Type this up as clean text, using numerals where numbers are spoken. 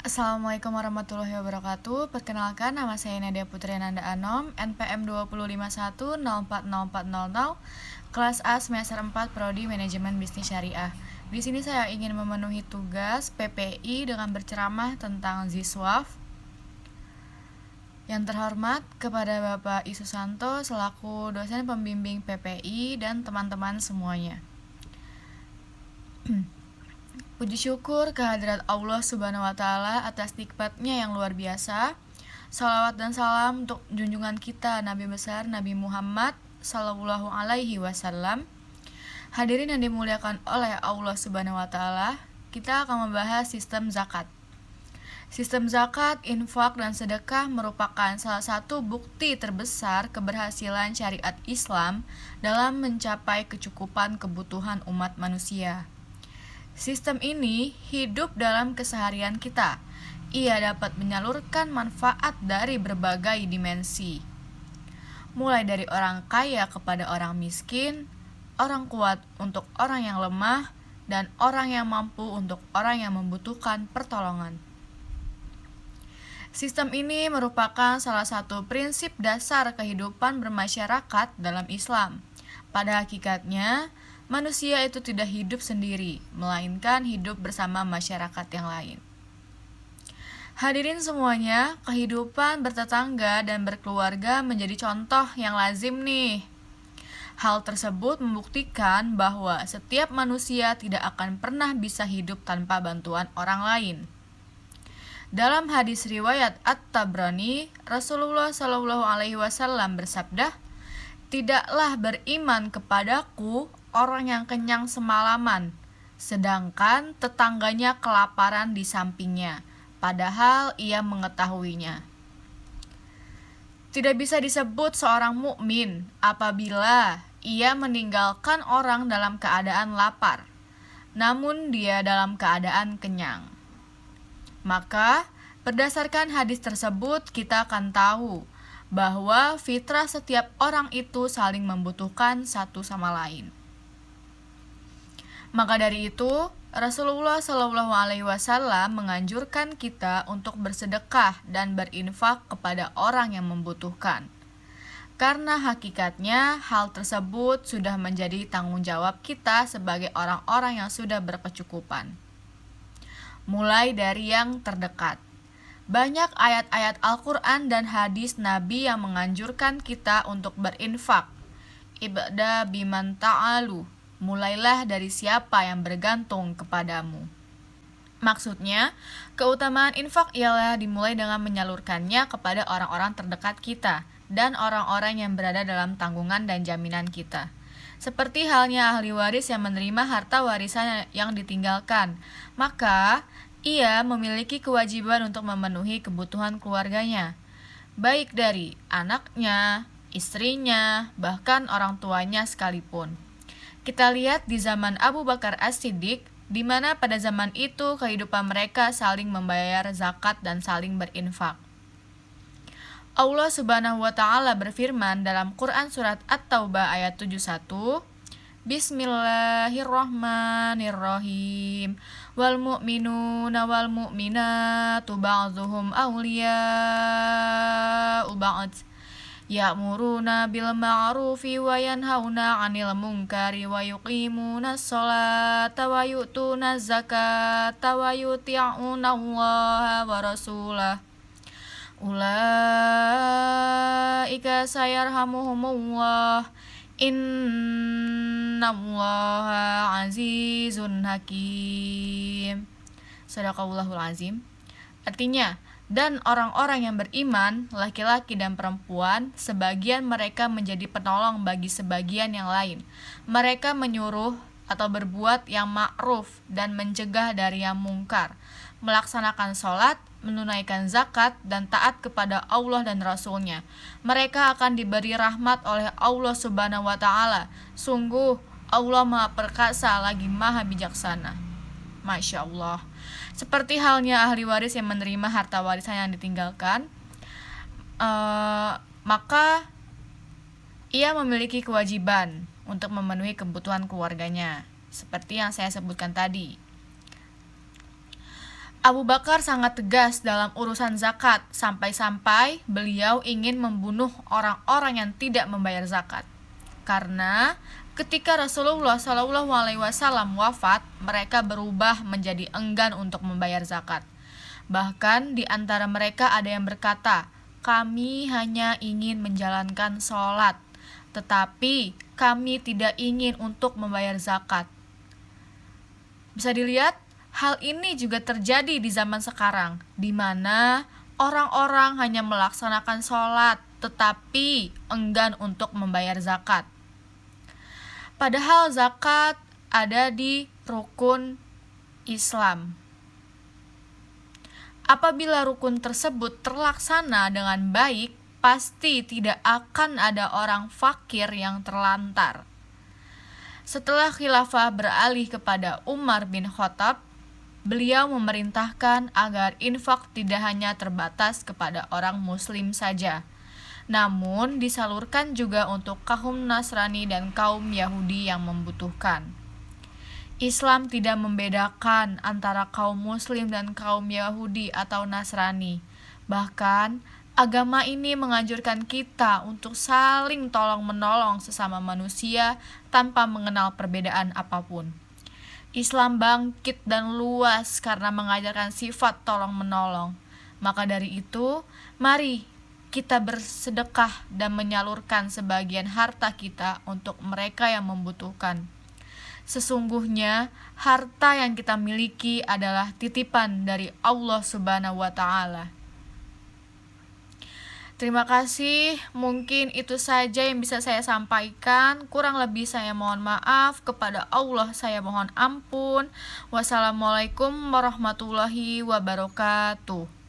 Assalamualaikum warahmatullahi wabarakatuh. Perkenalkan, nama saya Nadia Putri Nanda Anom, NPM 20510404000, kelas A semester 4 Prodi Manajemen Bisnis Syariah. Di sini saya ingin memenuhi tugas PPI dengan berceramah tentang Ziswaf. Yang terhormat kepada Bapak Isusanto selaku dosen pembimbing PPI dan teman-teman semuanya. Puji syukur kehadirat Allah Subhanahu wa Ta'ala atas nikmatnya yang luar biasa. Salawat dan salam untuk junjungan kita Nabi besar Nabi Muhammad Sallallahu Alaihi Wasallam. Hadirin yang dimuliakan oleh Allah Subhanahu wa Ta'ala, kita akan membahas sistem zakat. Sistem zakat, infak, dan sedekah merupakan salah satu bukti terbesar keberhasilan syariat Islam dalam mencapai kecukupan kebutuhan umat manusia. Sistem ini hidup dalam keseharian kita. Ia dapat menyalurkan manfaat dari berbagai dimensi, mulai dari orang kaya kepada orang miskin, orang kuat untuk orang yang lemah, dan orang yang mampu untuk orang yang membutuhkan pertolongan. Sistem ini merupakan salah satu prinsip dasar kehidupan bermasyarakat dalam Islam. Pada hakikatnya, manusia itu tidak hidup sendiri, melainkan hidup bersama masyarakat yang lain. Hadirin semuanya, kehidupan bertetangga dan berkeluarga menjadi contoh yang lazim nih. Hal tersebut membuktikan bahwa setiap manusia tidak akan pernah bisa hidup tanpa bantuan orang lain. Dalam hadis riwayat At-Tabrani, Rasulullah Shallallahu Alaihi Wasallam bersabda, "Tidaklah beriman kepadaku orang yang kenyang semalaman, sedangkan tetangganya kelaparan di sampingnya, padahal ia mengetahuinya." Tidak bisa disebut seorang mukmin apabila ia meninggalkan orang dalam keadaan lapar, namun dia dalam keadaan kenyang. Maka, berdasarkan hadis tersebut, kita akan tahu bahwa fitrah setiap orang itu saling membutuhkan satu sama lain. Maka dari itu, Rasulullah Shallallahu Alaihi Wasallam menganjurkan kita untuk bersedekah dan berinfak kepada orang yang membutuhkan. Karena hakikatnya hal tersebut sudah menjadi tanggung jawab kita sebagai orang-orang yang sudah berkecukupan. Mulai dari yang terdekat. Banyak ayat-ayat Al-Quran dan hadis Nabi yang menganjurkan kita untuk berinfak. Ibda biman ta'alu, mulailah dari siapa yang bergantung kepadamu. Maksudnya, keutamaan infak ialah dimulai dengan menyalurkannya kepada orang-orang terdekat kita dan orang-orang yang berada dalam tanggungan dan jaminan kita. Seperti halnya ahli waris yang menerima harta warisan yang ditinggalkan, maka ia memiliki kewajiban untuk memenuhi kebutuhan keluarganya, baik dari anaknya, istrinya, bahkan orang tuanya sekalipun. Kita lihat di zaman Abu Bakar As-Siddiq, di mana pada zaman itu kehidupan mereka saling membayar zakat dan saling berinfak. Allah Subhanahu wa Ta'ala berfirman dalam Quran surat At-Taubah ayat 71, Bismillahirrahmanirrahim. Wal mu'minuna wal mu'minatu ba'dhuhum awliya'u ba'd. Ya'muruna bil ma'rufi wa yanhauna 'anil munkari wa yuqimuna sholata wa yu'tuna zakata wa yuti'una Allaha wa rasulahu. Ulaika sayarhamuhumullah. Innallaha azizun hakim. Shadaqallahul azim. Artinya, dan orang-orang yang beriman, laki-laki dan perempuan, sebagian mereka menjadi penolong bagi sebagian yang lain. Mereka menyuruh atau berbuat yang ma'ruf dan mencegah dari yang mungkar, melaksanakan sholat, menunaikan zakat, dan taat kepada Allah dan Rasul-Nya. Mereka akan diberi rahmat oleh Allah Subhanahu wa Ta'ala. Sungguh Allah Maha Perkasa lagi Maha Bijaksana. Masya Allah. Seperti halnya ahli waris yang menerima harta warisan yang ditinggalkan, maka ia memiliki kewajiban untuk memenuhi kebutuhan keluarganya, seperti yang saya sebutkan tadi. Abu Bakar sangat tegas dalam urusan zakat, sampai-sampai beliau ingin membunuh orang-orang yang tidak membayar zakat. Karena ketika Rasulullah SAW wafat, mereka berubah menjadi enggan untuk membayar zakat. Bahkan di antara mereka ada yang berkata, kami hanya ingin menjalankan sholat, tetapi kami tidak ingin untuk membayar zakat. Bisa dilihat, hal ini juga terjadi di zaman sekarang, di mana orang-orang hanya melaksanakan sholat, tetapi enggan untuk membayar zakat. Padahal zakat ada di rukun Islam. Apabila rukun tersebut terlaksana dengan baik, pasti tidak akan ada orang fakir yang terlantar. Setelah khilafah beralih kepada Umar bin Khattab, beliau memerintahkan agar infak tidak hanya terbatas kepada orang muslim saja, namun disalurkan juga untuk kaum Nasrani dan kaum Yahudi yang membutuhkan. Islam tidak membedakan antara kaum muslim dan kaum Yahudi atau Nasrani. Bahkan, agama ini menganjurkan kita untuk saling tolong-menolong sesama manusia tanpa mengenal perbedaan apapun. Islam bangkit dan luas karena mengajarkan sifat tolong-menolong. Maka dari itu, mari kita bersedekah dan menyalurkan sebagian harta kita untuk mereka yang membutuhkan. Sesungguhnya, harta yang kita miliki adalah titipan dari Allah Subhanahu wa Ta'ala. Terima kasih, mungkin itu saja yang bisa saya sampaikan. Kurang lebih saya mohon maaf, kepada Allah saya mohon ampun. Wassalamualaikum warahmatullahi wabarakatuh.